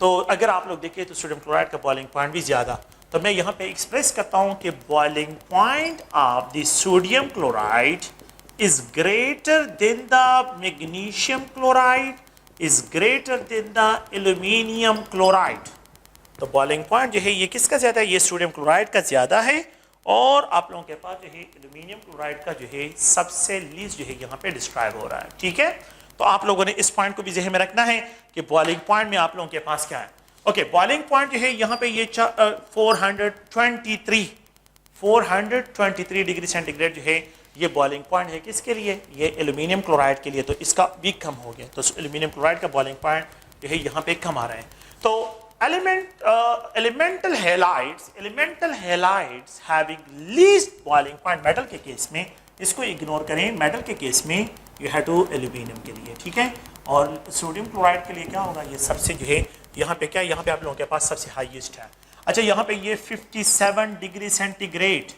Speaker 1: तो अगर आप लोग देखें तो सोडियम क्लोराइड का बॉइलिंग पॉइंट भी ज़्यादा। तो मैं यहाँ पे एक्सप्रेस करता हूँ कि boiling point of the sodium chloride is greater than the magnesium chloride is greater than the aluminium chloride। तो बॉइलिंग पॉइंट जो है ये किसका ज्यादा है, ये सोडियम क्लोराइड का ज्यादा है। और आप लोगों के पास जो है एल्यूमिनियम क्लोराइड का जो है सबसे लीस्ट जो है यहाँ पे डिस्क्राइब हो रहा है। ठीक है, तो आप लोगों ने इस पॉइंट को भी ज़हन में रखना है कि बॉइलिंग पॉइंट में आप लोगों के पास क्या है। ओके, बॉइलिंग पॉइंट जो है यहाँ पे ये 423 डिग्री सेंटीग्रेड जो है ये बॉइलिंग पॉइंट है। किसके लिए, ये एल्यूमिनियम क्लोराइड के लिए। तो इसका भी कम हो गया, तो एल्यूमिनियम क्लोराइड का बॉइलिंग पॉइंट जो है यहाँ पे कम आ रहे हैं। तो elemental halides having least boiling point metal के केस में, इसको इग्नोर करें, मेटल के केस में यू हैव टू एल्यूमिनियम के लिए। ठीक है, और सोडियम क्लोराइड के लिए क्या होगा, ये सबसे जो है यहाँ पे क्या, यहाँ पे आप लोगों के पास सबसे हाईएस्ट है। अच्छा, यहाँ पे ये 57 डिग्री सेंटीग्रेड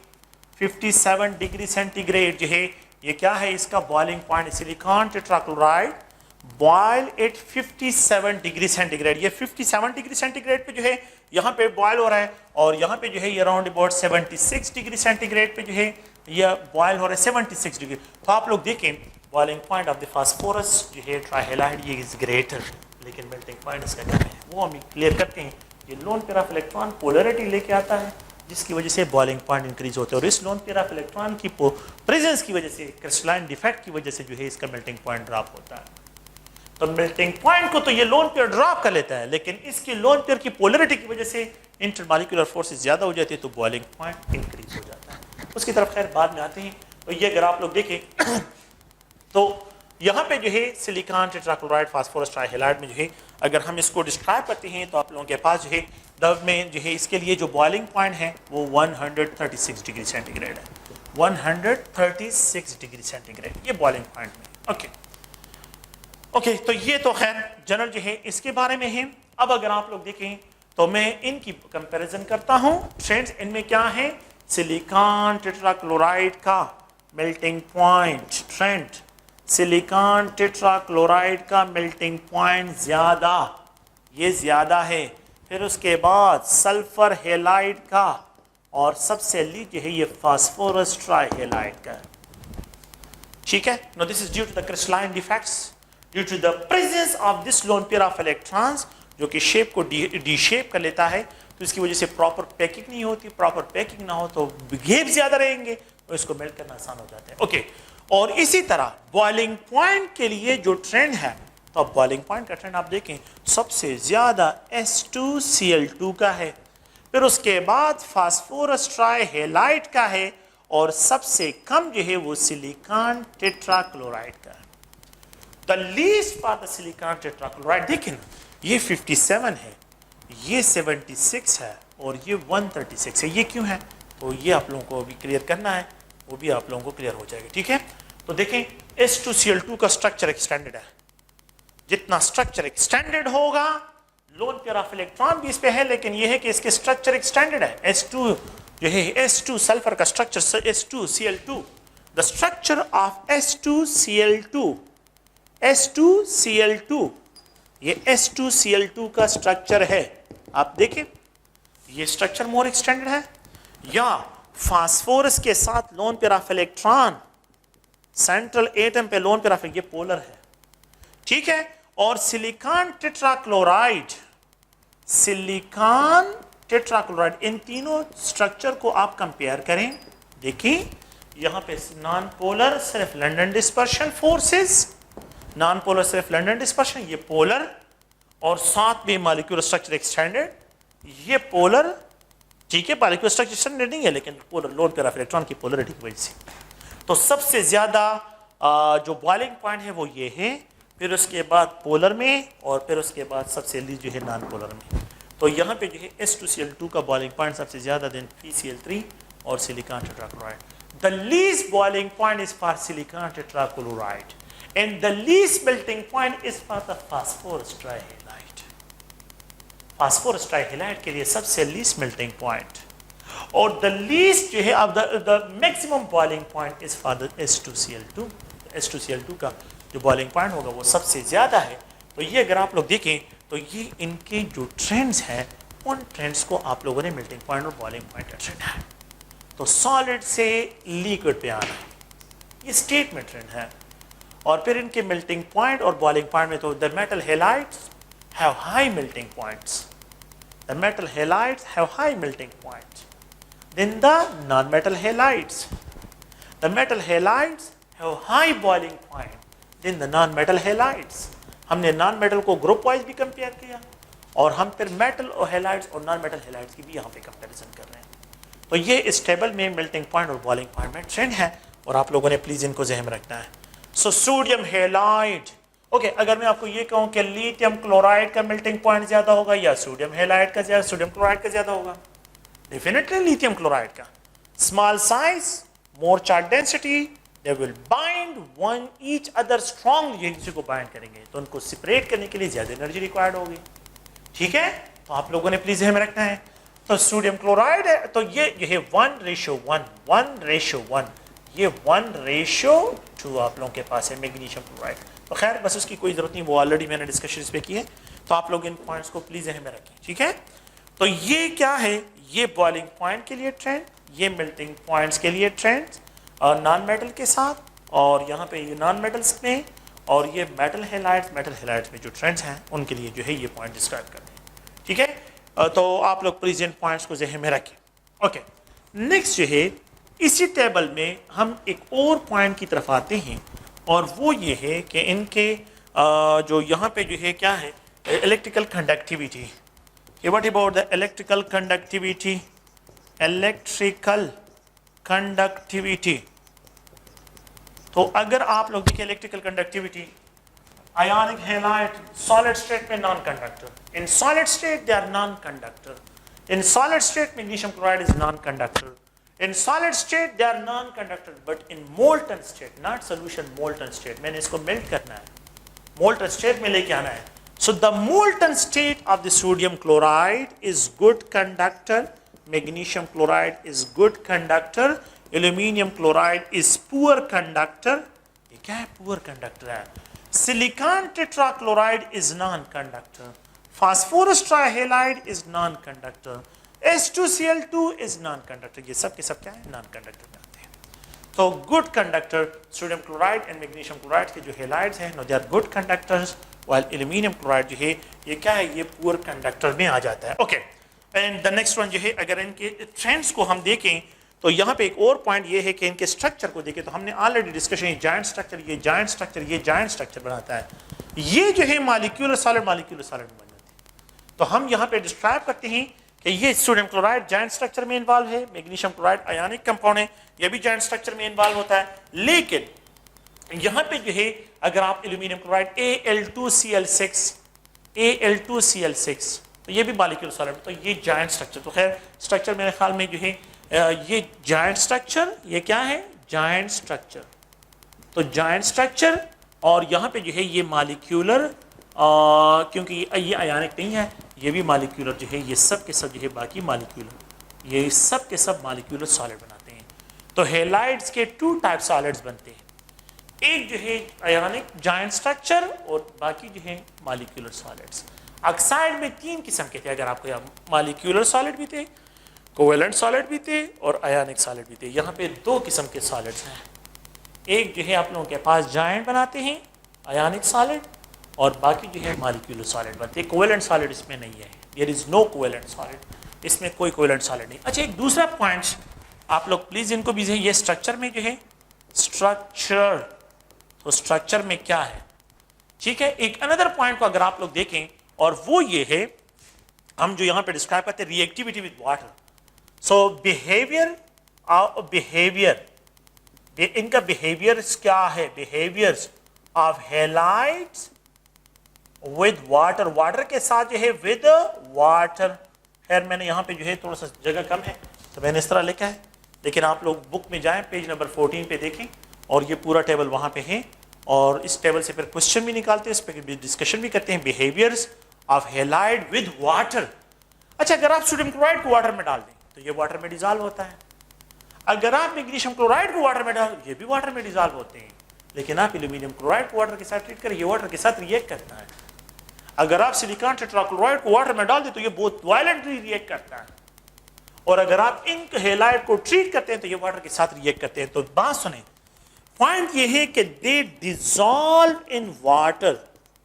Speaker 1: जो है ये क्या है, इसका boiling point. Silicon tetrachloride boil at 57 degree centigrade. ये 57 डिग्री सेंटीग्रेड पे जो है यहाँ पे बॉयल हो रहा है, और यहाँ पे जो है ये अराउंड अबाउट 76 डिग्री सेंटीग्रेड पे जो है ये बॉयल हो रहा है, 76 डिग्री। तो आप लोग देखें boiling point of the phosphorus जो है ट्राइहेलाइड ये इज ग्रेटर, लेकिन मेल्टिंग पॉइंट इसका कम है। वो हम क्लियर करते हैं। ये loan pair of electron polarity लेके आता है, जिसकी वजह से बॉइलिंग पॉइंट इंक्रीज होता है, और इस लोन पेयर ऑफ इलेक्ट्रॉन की प्रेजेंस की वजह से, क्रिस्टलाइन डिफेक्ट की वजह से जो है इसका मेल्टिंग पॉइंट ड्रॉप होता है। तो मेल्टिंग पॉइंट को तो ये लोन पेयर ड्रॉप कर लेता है, लेकिन इसकी लोन पेयर की पोलरिटी की वजह से इंटरमॉलिक्यूलर फोर्सेस ज्यादा हो जाती है, तो बॉइलिंग पॉइंट इंक्रीज हो जाता है। उसकी तरफ खैर बाद में आते हैं। तो ये अगर आप लोग देखें तो यहाँ पे जो है सिलिकॉन टेट्राक्लोराइड फास्फोरस ट्राइहेलाइड में जो है अगर हम इसको डिस्क्राइब करते हैं तो आप लोगों के पास जो है दब में जो है इसके लिए जो बॉइलिंग पॉइंट है वो 136 डिग्री सेंटीग्रेड है। 136 डिग्री सेंटीग्रेड ये बॉइलिंग पॉइंट में। ओके, तो ये तो खैर जनरल जो है इसके बारे में है। अब अगर आप लोग देखें तो मैं इनकी कंपैरिजन करता हूं फ्रेंड्स। इनमें क्या है, सिलिकॉन टेट्राक्लोराइड का melting point trend, silicon tetrachloride का मेल्टिंग पॉइंट ज्यादा, ये ज्यादा है। फिर उसके बाद सल्फर हेलाइड का, और सबसे लीस्ट है ये फास्फोरस ट्राइहेलाइड का। ठीक है, no this is due to the crystalline defects, due to the presence of this lone pair of electrons, जो कि शेप को डी शेप कर लेता है, तो इसकी वजह से प्रॉपर पैकिंग नहीं होती। प्रॉपर पैकिंग ना हो तो बिहेव ज्यादा रहेंगे, तो इसको मेल्ट करना आसान हो जाता है। ओके, और इसी तरह बॉइलिंग पॉइंट के लिए जो ट्रेंड है, तो अब बॉइलिंग पॉइंट का ट्रेंड आप देखें सबसे ज्यादा H2Cl2 का है, फिर उसके बाद फास्फोरस ट्राइहेलाइड का है, और सबसे कम जो है वो सिलिकॉन टेट्राक्लोराइड का है। The least for the silicon tetrachloride देखें ना, ये 57 है, ये 76 है, और ये 136 है। ये क्यों है, तो ये आप लोगों को भी क्लियर करना है, वो भी आप लोगों को क्लियर हो जाएगा। ठीक है, तो देखें H2Cl2 का स्ट्रक्चर एक्सटेंडेड है। जितना स्ट्रक्चर एक्सटेंडेड होगा, लोन पेयर ऑफ इलेक्ट्रॉन भी इस पे है, लेकिन ये है कि इसके स्ट्रक्चर एक्सटेंडेड है। H2 जो है H2 सल्फर का structure H2Cl2, the structure of H2Cl2 ये H2Cl2 का स्ट्रक्चर है। आप देखें ये स्ट्रक्चर मोर एक्सटेंडेड है, या फास्फोरस के साथ loan pair of electron central atom पे लोन पेयर ऑफ, ये पोलर है। ठीक है, और सिलिकॉन टेट्राक्लोराइड इन तीनों स्ट्रक्चर को आप कंपेयर करें, देखिए यहाँ पे नॉन पोलर सिर्फ London dispersion forces, non polar सिर्फ लंडन डिस्पर्शन, ये पोलर और साथ में मॉलिक्यूलर स्ट्रक्चर एक्सटेंडेड, ये पोलर, ठीक है, मॉलिक्यूलर स्ट्रक्चर एक्सटेंडेड नहीं है लेकिन polar loan pair of electron की पोलरिटी की वजह से। तो सबसे ज़्यादा जो बॉइलिंग पॉइंट है वो ये है, फिर उसके बाद पोलर में और फिर उसके बाद सबसे लीस्ट जो है नॉन पोलर में। तो यहाँ पे जो है S2Cl2 का बॉइलिंग पॉइंट सबसे ज़्यादा देन PCl3 और silicon tetrachloride. The least boiling point is for silicon tetrachloride and the least melting point is for the phosphorus ट्राइहेलाइड। Phosphorus ट्राइहेलाइड के लिए सबसे लीस्ट मेल्टिंग पॉइंट और द लीस्ट जो है अब the maximum boiling point is for the S2Cl2। S2Cl2 का जो boiling point होगा वो सबसे ज़्यादा है। तो ये अगर आप लोग देखें तो ये इनके जो ट्रेंड्स हैं उन ट्रेंड्स को आप लोगों ने मेल्टिंग पॉइंट और बॉइलिंग पॉइंट ट्रेंड है। तो सॉलिड से लिक्विड पे आना ये स्टेट में ट्रेंड है और फिर इनके मेल्टिंग पॉइंट और बॉइलिंग पॉइंट में तो the metal halides have high melting points, the metal halides have high melting point than the non metal halides, the metal halides have high boiling point than the non metal halides. हमने non metal को group wise भी compare किया और हम फिर metal और halides और non metal halides की भी यहाँ पे कंपैरिजन कर रहे हैं। तो ये इस टेबल में मेल्टिंग पॉइंट और बॉइलिंग पॉइंट में ट्रेंड है और आप लोगों ने प्लीज इनको ज़हन में रखना है। सो सोडियम हैलाइड, ओके, अगर मैं आपको ये कहूँ कि लिथियम क्लोराइड का मेल्टिंग पॉइंट ज़्यादा होगा या सोडियम हैलाइड का ज़्यादा, सोडियम क्लोराइड का ज़्यादा होगा, डेफिनेटली लिथियम क्लोराइड का। Small size, more charge density, they will bind one each other strongly, एक दूसरे को बाइंड करेंगे तो उनको सेपरेट करने के लिए ज़्यादा एनर्जी रिक्वायर्ड होगी, ठीक है। तो आप लोगों ने प्लीज ध्यान में रखना है। तो सोडियम क्लोराइड है तो ये है 1:1, 1:1, ये 1:2 आप लोगों के पास है मैग्नीशियम क्लोराइड। तो खैर बस उसकी कोई ज़रूरत नहीं, वो ऑलरेडी मैंने डिस्कशन इस पर की है। तो आप लोग इन पॉइंट्स को प्लीज ध्यान में रखें, ठीक है। तो ये क्या है, ये बॉइलिंग पॉइंट के लिए ट्रेंड, ये मेल्टिंग पॉइंट्स के लिए ट्रेंड और नॉन मेटल के साथ, और यहाँ पे ये नॉन मेटल्स में और ये मेटल हैलाइड्स में जो ट्रेंड्स हैं उनके लिए जो है ये पॉइंट डिस्क्राइब करते हैं, ठीक है। तो आप लोग प्लीज इन पॉइंट्स को ज़हन में रखें। ओके, नेक्स्ट जो है इसी टेबल में हम एक और पॉइंट की तरफ आते हैं और वो ये है कि इनके जो यहाँ पे जो है क्या है, electrical conductivity. What about the electrical conductivity, electrical conductivity. तो अगर आप लोग देखिए electrical conductivity, ionic halide solid state में non conductor, in solid state they are non conductor, in solid state magnesium chloride is non conductor, in solid state they are non conductor, but in molten state, not solution, molten state, मैंने इसको melt करना है, molten state में लेके आना है। So the molten state of the sodium chloride is good conductor, magnesium chloride is good conductor, aluminium chloride is poor conductor। ये क्या है, poor conductor है। silicon tetrachloride is non-conductor, phosphorus trihalide is non-conductor, S2Cl2 is non-conductor। ये सब के सब क्या है, non-conductor में आते हैं। तो good conductor sodium chloride and magnesium chloride के जो halides हैं, no they are good conductors, while aluminium chloride जो है ये क्या है, ये poor conductor में आ जाता है। Okay, and the next one जो है अगर इनके ट्रेंड्स को हम देखें तो यहाँ पे एक और पॉइंट ये है कि इनके स्ट्रक्चर को देखें तो हमने ऑलरेडी डिस्कशन, ये जॉइंट स्ट्रक्चर, ये जॉइंट स्ट्रक्चर, ये जॉइंट स्ट्रक्चर बनाता है, ये जो है मॉलिक्यूलर सॉलिड में बन जाती है। तो हम यहाँ पे डिस्क्राइब करते हैं कि ये सोडियम क्लोराइड जॉइंट स्ट्रक्चर में इन्वॉल्व है, मैग्नीशियम क्लोराइड आयनिक कंपाउंड है, ये भी जॉइंट स्ट्रक्चर में इन्वॉल्व होता है। लेकिन यहाँ पे जो है अगर आप एल्यूमिनियम क्लोराइड Al2Cl6 तो ये भी मॉलिक्यूलर सॉलिड, तो ये जॉइंट स्ट्रक्चर। तो खैर स्ट्रक्चर मेरे ख्याल में जो है ये जॉइंट स्ट्रक्चर, ये क्या है, जॉइंट स्ट्रक्चर। तो जॉइंट स्ट्रक्चर और यहाँ पे जो है ये मॉलिक्यूलर, क्योंकि ये आयनिक नहीं है, ये भी मॉलिक्यूलर जो है, ये सब के सब जो है बाकी मॉलिक्यूलर, ये सब के सब मॉलिक्यूलर सॉलिड बनाते हैं। तो हैलाइड्स के 2 टाइप सॉलिड्स बनते हैं, एक जो है आयनिक जॉइंट स्ट्रक्चर और बाकी जो है मॉलिक्यूलर सॉलिड्स। ऑक्साइड में 3 किस्म के थे, अगर आपको यहाँ मॉलिक्यूलर सॉलिड भी थे, कोवेलेंट सॉलिड भी थे और आयनिक सॉलिड भी थे। यहाँ पे 2 किस्म के सॉलिड्स हैं, एक जो है आप लोगों के पास जॉइंट बनाते हैं आयनिक सॉलिड और बाकी जो है मॉलिक्यूलर सॉलिड बनते हैं। कोवेलेंट सॉलिड इसमें नहीं है, there is no covalent solid, इसमें कोई कोवेलेंट सॉलिड नहीं। अच्छा, एक दूसरा पॉइंट आप लोग प्लीज इनको भी ये स्ट्रक्चर में जो है स्ट्रक्चर, तो स्ट्रक्चर में क्या है, ठीक है। एक अनदर पॉइंट को अगर आप लोग देखें और वो ये है, हम जो यहां पे डिस्क्राइब करते हैं reactivity with water. So behaviour behaviour इनका बिहेवियर्स क्या है, behaviours of halides with water, water के साथ जो है विद वाटर। खैर मैंने यहाँ पे जो है थोड़ा सा जगह कम है तो मैंने इस तरह लिखा है, लेकिन आप लोग बुक में जाएं पेज नंबर 14 पे देखें और ये पूरा टेबल वहाँ पे है और इस टेबल से फिर क्वेश्चन भी निकालते हैं, इस पर डिस्कशन भी करते हैं। Behaviours of halide with water. अच्छा, अगर आप सोडियम क्लोराइड को वाटर में डाल दें तो ये वाटर में डिजॉल्व होता है, अगर आप मैग्नीशियम क्लोराइड को वाटर में डाल ये भी वाटर में डिजॉल्व होते हैं, लेकिन आप एल्यूमिनियम क्लोराइड को वाटर के साथ ट्रीट करें ये वाटर के साथ रिएक्ट करता है। अगर आप सिलिकॉन टेट्राक्लोराइड को वाटर में डाल दें तो ये बहुत वायलेंटली रिएक्ट करता है, और अगर आप इन हैलाइड को ट्रीट करते हैं तो ये वाटर के साथ रिएक्ट करते हैं। तो बात सुने, पॉइंट ये है कि they dissolve in water,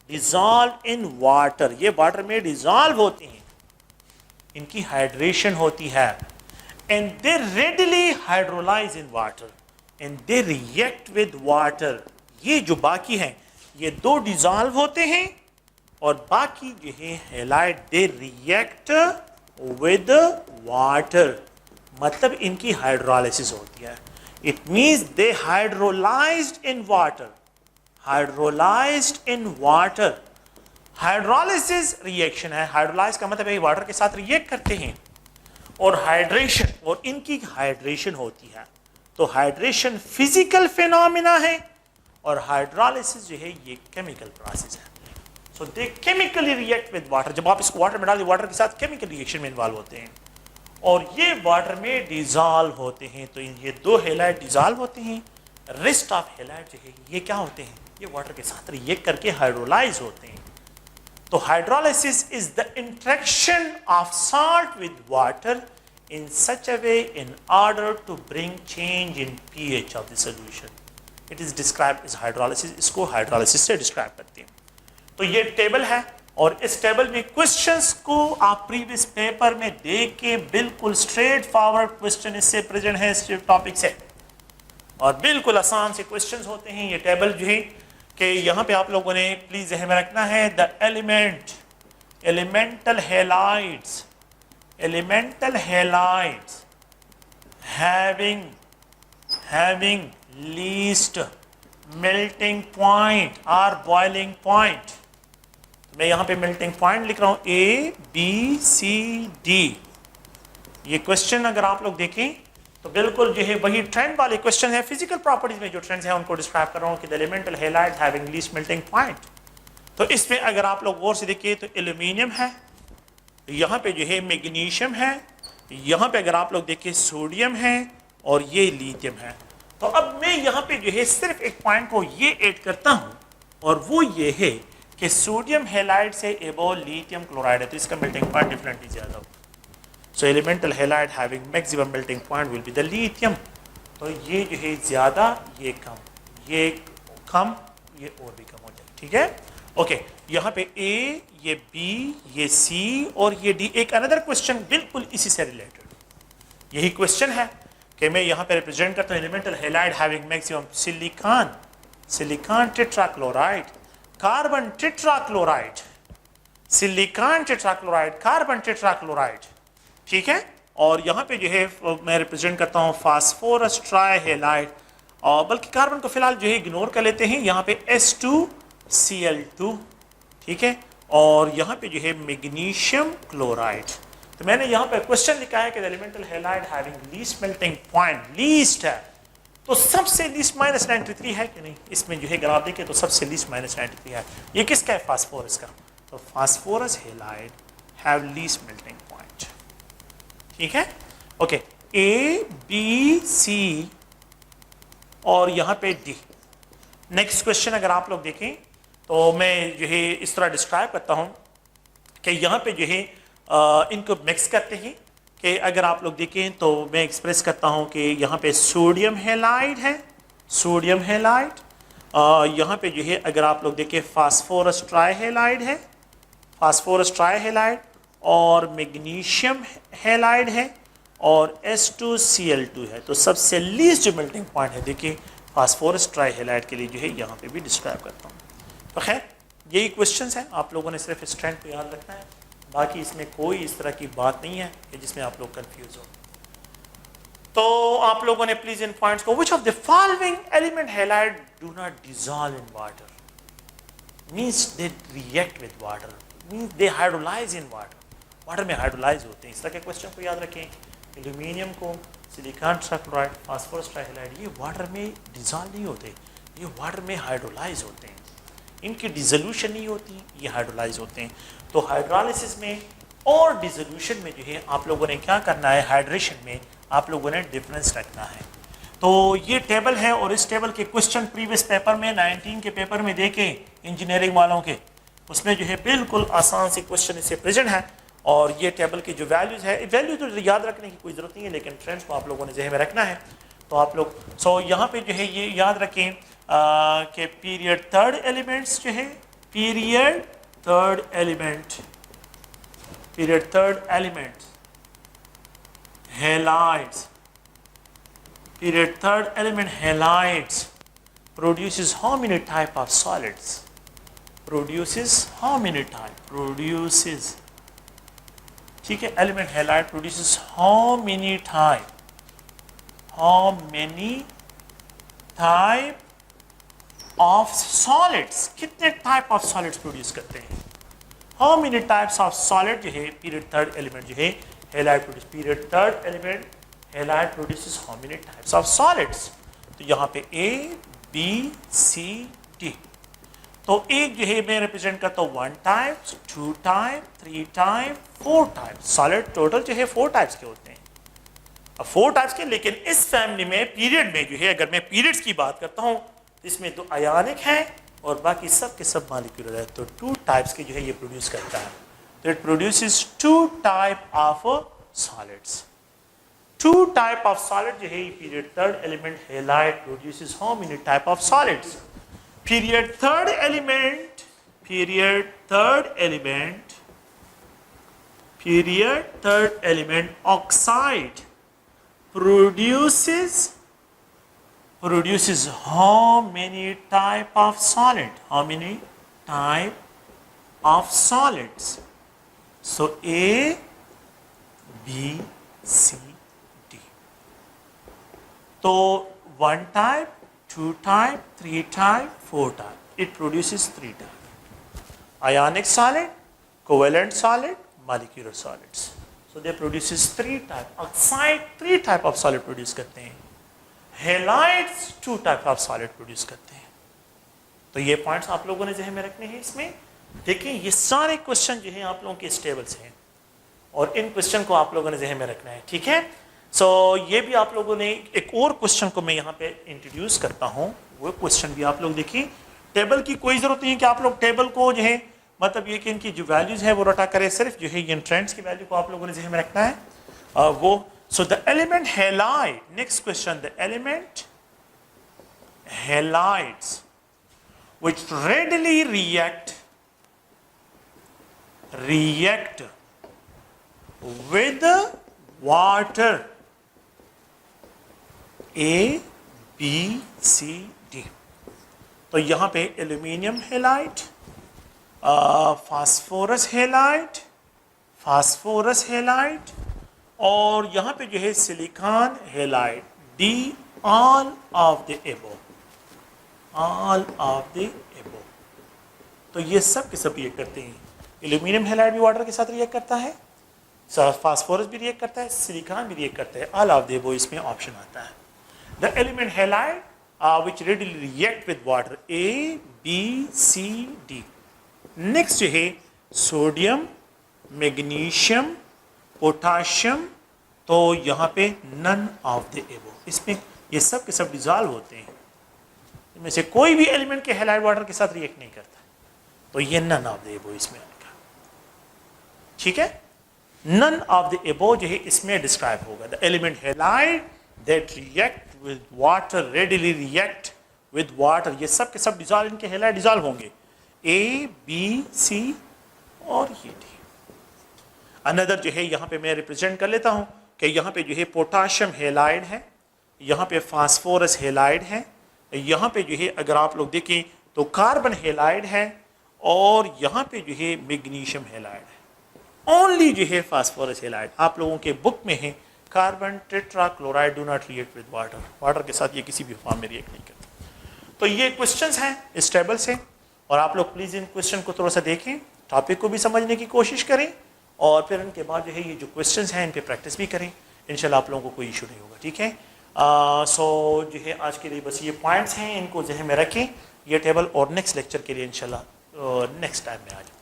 Speaker 1: dissolve in water, ये वाटर में डिजॉल्व होती हैं, इनकी हाइड्रेशन होती है, and they readily hydrolyse in water and they react with water. ये जो बाकी हैं ये दो डिजॉल्व होते हैं और बाकी जो है halide they react with water, मतलब इनकी हाइड्रोलाइसिस होती है। It means they hydrolysed in water, hydrolysed in water. Hydrolysis reaction है, हाइड्रोलाइज का मतलब है वाटर के साथ रिएक्ट करते हैं, और हाइड्रेशन, और इनकी हाइड्रेशन होती है। तो हाइड्रेशन फिजिकल फिनोमिना है और हाइड्रोलाइसिस जो है ये केमिकल प्रोसेस है। सो दे केमिकली रिएक्ट विद वाटर। जब आप इसको वाटर में डालते वाटर के साथ केमिकल रिएक्शन में इन्वॉल्व होते हैं और ये वाटर में डिजॉल्व होते हैं। तो ये दो हैलाइड डिजॉल्व होते हैं, रेस्ट ऑफ हैलाइड जो है ये क्या होते हैं, ये वाटर के साथ रिएक्ट करके हाइड्रोलाइज होते हैं। तो hydrolysis is the interaction of salt with water in such a way in order to bring change in pH of the solution. It is described as hydrolysis. इसको हाइड्रोलाइसिस से describe करते हैं। तो ये टेबल है और इस टेबल में क्वेश्चंस को आप प्रीवियस पेपर में देख के बिल्कुल स्ट्रेट फॉरवर्ड क्वेश्चन इससे प्रेजेंट है इस टॉपिक से, और बिल्कुल आसान से क्वेश्चंस होते हैं। ये टेबल जो है कि यहाँ पे आप लोगों ने प्लीज ध्यान में रखना है, the elemental halides, elemental halides having least melting point or boiling point। मैं यहां पे melting point लिख रहा हूं A B C D। ये क्वेश्चन अगर आप लोग देखें तो बिल्कुल जो है वही ट्रेंड वाले क्वेश्चन है, फिजिकल प्रॉपर्टीज में जो ट्रेंड्स हैं उनको डिस्क्राइब कर रहा हूं कि the elemental halides having least melting point. तो इसमें अगर आप लोग गौर से देखिए तो एल्यूमिनियम है, यहाँ पे जो है मैग्नीशियम है, यहाँ पे अगर आप लोग देखिए सोडियम है और ये लिथियम है। तो अब मैं यहाँ पे जो है सिर्फ एक पॉइंट को ये ऐड करता हूँ और वो ये है कि सोडियम हैलाइड से एबो लिथियम क्लोराइड है तो इसका मेल्टिंग पॉइंट डिफरेंटली ज़्यादा होगा। So elemental halide having maximum melting point will be the lithium. तो ये जो है ज़्यादा, ये कम, ये कम, ये और भी कम हो जाए, ठीक है। ओके, यहाँ पे ए, ये बी, ये सी और ये डी। एक अनदर क्वेश्चन बिल्कुल इसी से रिलेटेड यही क्वेश्चन है कि मैं यहाँ पे रिप्रेजेंट करता हूँ elemental halide having maximum silicon, silicon tetrachloride, carbon tetrachloride, silicon tetrachloride, carbon tetrachloride, ठीक है। और यहाँ पे जो है मैं रिप्रेजेंट करता हूँ फास्फोरस ट्राइहैलाइड, और बल्कि कार्बन को फिलहाल जो है इग्नोर कर लेते हैं, यहाँ पे H2Cl2, ठीक है। और यहाँ पे जो है मैग्नीशियम क्लोराइड। तो मैंने यहाँ पे क्वेश्चन लिखा है कि elemental halide having least melting point, least है तो सबसे लीस्ट -93 है कि नहीं, इसमें जो है अगर आप देखें तो सबसे लीस्ट -93 है। ये किसका है, फास्फोरस का। तो phosphorus halide have least melting point, ठीक है। ओके, ए बी सी और यहाँ पे डी। नेक्स्ट क्वेश्चन अगर आप लोग देखें तो मैं जो है इस तरह डिस्क्राइब करता हूँ कि यहाँ पे जो है इनको मिक्स करते हैं कि अगर आप लोग देखें तो मैं एक्सप्रेस करता हूँ कि यहाँ पे सोडियम हैलाइड है, सोडियम हैलाइड, यहाँ पे जो है अगर आप लोग देखें फास्फोरस ट्राइहैलाइड है, फास्फोरस ट्राइहैलाइड, और मैग्नीशियम हैलाइड है, और H2Cl2 है, तो सबसे लीस्ट जो मेल्टिंग पॉइंट है, देखिए फास्फोरस ट्राईहेलाइड के लिए जो है यहाँ पे भी डिस्क्राइब करता हूँ। तो खैर यही क्वेश्चंस हैं, आप लोगों ने सिर्फ स्ट्रेंथ को याद रखना है, बाकी इसमें कोई इस तरह की बात नहीं है कि जिसमें आप लोग कंफ्यूज हो। तो आप लोगों ने प्लीज इन पॉइंट्स को, which of the following element halide do not dissolve in water, means they react with water, means they hydrolyse in water, water में हाइड्रोलाइज होते हैं। इस तरह के क्वेश्चन को याद रखें। एल्यूमिनियम को, सिलिकॉन ट्राइक्लोराइड, फास्फोरस ट्राईहेलाइड, ये वाटर में डिसॉल्व नहीं होते, ये वाटर में हाइड्रोलाइज होते हैं, इनकी डिसोल्यूशन नहीं होती, ये हाइड्रोलाइज होते हैं। तो हाइड्रोलिसिस में और डिसोल्यूशन में जो है आप लोगों ने क्या करना है, हाइड्रेशन में आप लोगों ने डिफरेंस रखना है। तो ये टेबल है और इस टेबल के क्वेश्चन प्रीवियस पेपर में 19 के पेपर में देखे इंजीनियरिंग वालों के, उसमें जो है बिल्कुल आसान से क्वेश्चन इससे प्रेजेंट है। और ये टेबल की जो वैल्यूज है, वैल्यू तो याद रखने की कोई ज़रूरत नहीं है, लेकिन ट्रेंड्स को आप लोगों ने जहन में रखना है। तो आप लोग यहाँ पे जो है ये याद रखें कि पीरियड थर्ड एलिमेंट्स जो है, period third element halides, period third element halides produces how many type of solids, produces how many type, produces, ठीक है, element halide produces how many type of solids, कितने type of solids produce करते हैं, how many types of solid जो है period third element जो है halide produce, period third element halide produces how many types of solids। तो यहाँ पे A, B, C, D। तो एक जो है मैं रिप्रेजेंट करता हूँ 1 type, 2 type, 3 type, 4 type. Solid total जो है 4 टाइप्स के होते हैं। अब 4 टाइप्स के, लेकिन इस फैमिली में पीरियड में जो है, अगर मैं पीरियड्स की बात करता हूँ तो इसमें 2 आयनिक हैं और बाकी सब के सब मॉलिक्यूलर है। तो 2 टाइप्स के जो है ये प्रोड्यूस करता है। तो it produces 2 type of solids. 2 type of solid जो है period third element halide produces how many type of solids? Period third element oxide produces how many type of solid? How many type of solids? So A, B, C, तो 1 type, 2 type, 3 type, 4 type. It produces 3 type. Ionic solid, covalent solid, molecular solids. So they produces 3 type. Oxide 3 type of solid produce करते हैं. Halides 2 type of solid produce करते हैं. तो ये points आप लोगों ने जहन में रखने हैं। इसमें देखिए ये सारे क्वेश्चन जो हैं आप लोगों के स्टेबल से हैं और इन क्वेश्चन को आप लोगों ने जहन में रखना है, ठीक है। ये भी आप लोगों ने, एक और क्वेश्चन को मैं यहाँ पे इंट्रोड्यूस करता हूँ, वो क्वेश्चन भी आप लोग देखिए। टेबल की कोई ज़रूरत नहीं है कि आप लोग टेबल को जो है, मतलब ये कि इनकी जो वैल्यूज़ है वो रटा करें, सिर्फ जो है ये ट्रेंड्स की वैल्यू को आप लोगों ने जहन में रखना है। वो so the element halide, next question, the element halides which readily react with water, A, B, C, D। तो यहाँ पे एल्यूमिनियम हैलाइड, फास्फोरस हैलाइड और यहाँ पे जो है silicon halide, D, all of the above। तो ये सब के सब रिएक्ट करते हैं। एल्यूमिनियम हैलाइड भी वाटर के साथ रिएक्ट करता है, फास्फोरस भी रिएक्ट करता है, सिलिकॉन भी रिएक्ट करता है, ऑल ऑफ द अबव इसमें ऑप्शन आता है। The element halide which readily react with water, A, B, C, D। Next जो है सोडियम, मैग्नीशियम, पोटाशियम, तो यहाँ पे नन ऑफ द अबव, इसमें ये सब के सब डिजॉल्व होते हैं। इनमें से कोई भी एलिमेंट के हैलाइड वाटर के साथ रिएक्ट नहीं करता, तो ये नन ऑफ द अबव इसमें आएगा, ठीक है। नन ऑफ द अबव जो है इसमें डिस्क्राइब होगा। The element halide that react with water, readily react with water, ये सब के सब डिजॉल्व, इनके हैलाइड डिजॉल्व होंगे, ए, बी, सी और ये डी। अनदर जो है यहाँ पे मैं रिप्रेजेंट कर लेता हूँ, कि यहाँ पे जो है पोटाशियम हेलाइड है, यहाँ पे फास्फोरस हेलाइड है, यहाँ पे जो है अगर आप लोग देखें तो कार्बन हेलाइड है, और यहाँ पे जो है मैग्नीशियम हेलाइड है। ओनली जो है फास्फोरस हेलाइड आप लोगों के बुक में है carbon tetra chloride do not react with water, water के साथ ये किसी भी फॉर्म में रिएक्ट नहीं करता। तो ये क्वेश्चंस हैं इस टेबल से, और आप लोग प्लीज़ इन क्वेश्चन को थोड़ा सा देखें, टॉपिक को भी समझने की कोशिश करें, और फिर इनके बाद जो है ये जो क्वेश्चंस हैं इन पे प्रैक्टिस भी करें। इंशाल्लाह आप लोगों को कोई इशू नहीं होगा, ठीक है। सो जो है आज के लिए बस ये पॉइंट्स हैं, इनको जहन में रखें ये टेबल, और नेक्स्ट लेक्चर के लिए इंशाल्लाह नेक्स्ट टाइम में आ जाए।